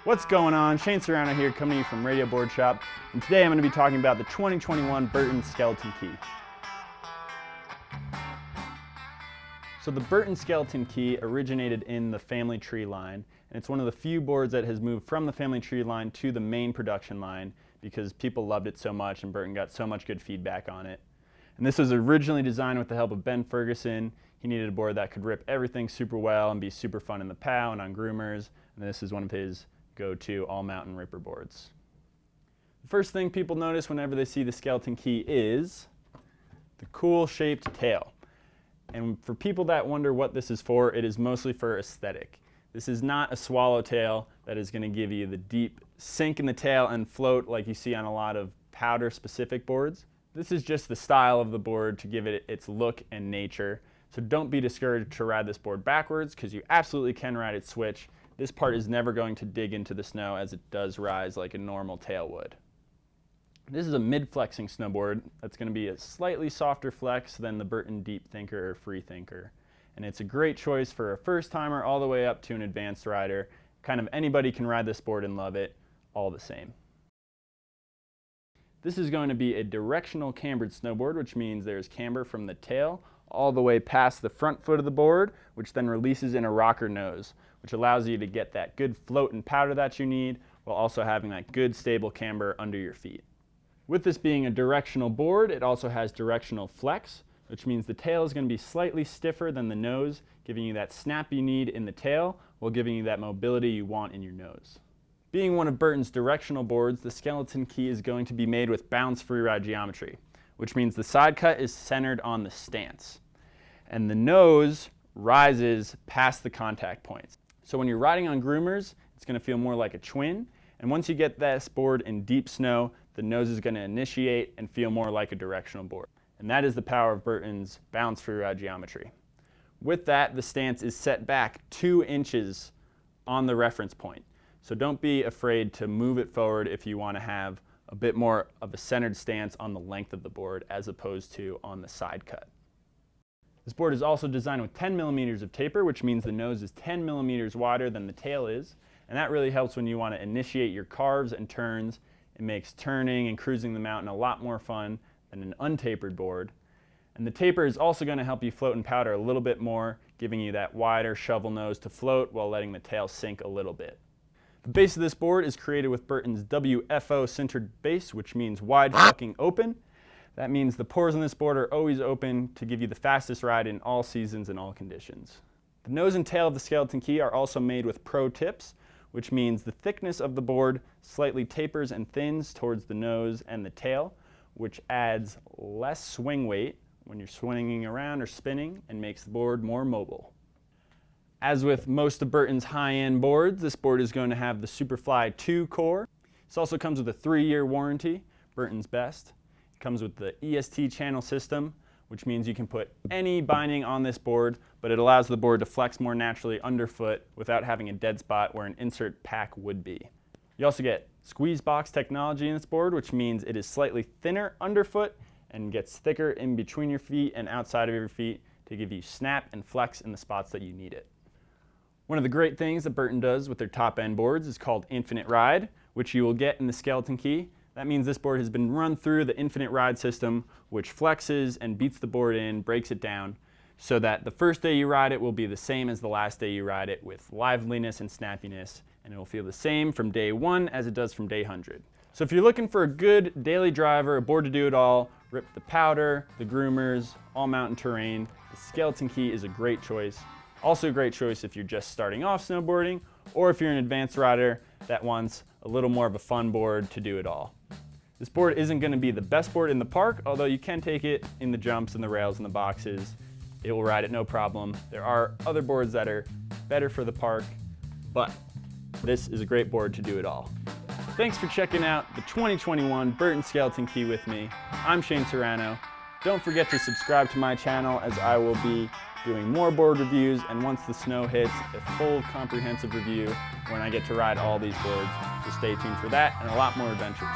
What's going on? Shane Serrano here, coming to you from Radio Boardshop, and today I'm going to be talking about the 2021 Burton Skeleton Key. So the Burton Skeleton Key originated in the family tree line, and it's one of the few boards that has moved from the family tree line to the main production line because people loved it so much and Burton got so much good feedback on it. And this was originally designed with the help of Ben Ferguson. He needed a board that could rip everything super well and be super fun in the POW and on groomers, and this is one of his go-to all-mountain ripper boards. The first thing people notice whenever they see the Skeleton Key is the cool shaped tail. And for people that wonder what this is for, it is mostly for aesthetic. This is not a swallowtail that is going to give you the deep sink in the tail and float like you see on a lot of powder-specific boards. This is just the style of the board to give it its look and nature. So don't be discouraged to ride this board backwards because you absolutely can ride it switch. This part is never going to dig into the snow as it does rise like a normal tail would. This is a mid-flexing snowboard that's going to be a slightly softer flex than the Burton Deep Thinker or Free Thinker. And it's a great choice for a first timer all the way up to an advanced rider. Kind of anybody can ride this board and love it all the same. This is going to be a directional cambered snowboard, which means there's camber from the tail all the way past the front foot of the board, which then releases in a rocker nose, which allows you to get that good float and powder that you need while also having that good stable camber under your feet. With this being a directional board, it also has directional flex, which means the tail is going to be slightly stiffer than the nose, giving you that snap you need in the tail while giving you that mobility you want in your nose. Being one of Burton's directional boards, the Skeleton Key is going to be made with bounce freeride geometry, which means the side cut is centered on the stance, and the nose rises past the contact points. So when you're riding on groomers, it's going to feel more like a twin, and once you get this board in deep snow, the nose is going to initiate and feel more like a directional board. And that is the power of Burton's bounce freeride geometry. With that, the stance is set back 2 inches on the reference point. So don't be afraid to move it forward if you want to have a bit more of a centered stance on the length of the board as opposed to on the side cut. This board is also designed with 10 millimeters of taper, which means the nose is 10 millimeters wider than the tail is, and that really helps when you want to initiate your carves and turns. It makes turning and cruising the mountain a lot more fun than an untapered board. And the taper is also going to help you float and powder a little bit more, giving you that wider shovel nose to float while letting the tail sink a little bit. The base of this board is created with Burton's WFO sintered base, which means wide fucking open. That means the pores on this board are always open to give you the fastest ride in all seasons and all conditions. The nose and tail of the Skeleton Key are also made with pro tips, which means the thickness of the board slightly tapers and thins towards the nose and the tail, which adds less swing weight when you're swinging around or spinning and makes the board more mobile. As with most of Burton's high-end boards, this board is going to have the Superfly 2 core. This also comes with a 3-year warranty, Burton's best. It comes with the EST channel system, which means you can put any binding on this board, but it allows the board to flex more naturally underfoot without having a dead spot where an insert pack would be. You also get squeeze box technology in this board, which means it is slightly thinner underfoot and gets thicker in between your feet and outside of your feet to give you snap and flex in the spots that you need it. One of the great things that Burton does with their top-end boards is called Infinite Ride, which you will get in the Skeleton Key. That means this board has been run through the Infinite Ride system, which flexes and beats the board in, breaks it down, so that the first day you ride it will be the same as the last day you ride it with liveliness and snappiness, and it will feel the same from day 1 as it does from day 100. So if you're looking for a good daily driver, a board to do it all, rip the powder, the groomers, all mountain terrain, the Skeleton Key is a great choice. Also a great choice if you're just starting off snowboarding, or if you're an advanced rider that wants a little more of a fun board to do it all. This board isn't going to be the best board in the park, although you can take it in the jumps and the rails and the boxes. It will ride it no problem. There are other boards that are better for the park, but this is a great board to do it all. Thanks for checking out the 2021 Burton Skeleton Key with me. I'm Shane Serrano. Don't forget to subscribe to my channel as I will be doing more board reviews, and once the snow hits, a full comprehensive review when I get to ride all these boards. So stay tuned for that and a lot more adventures.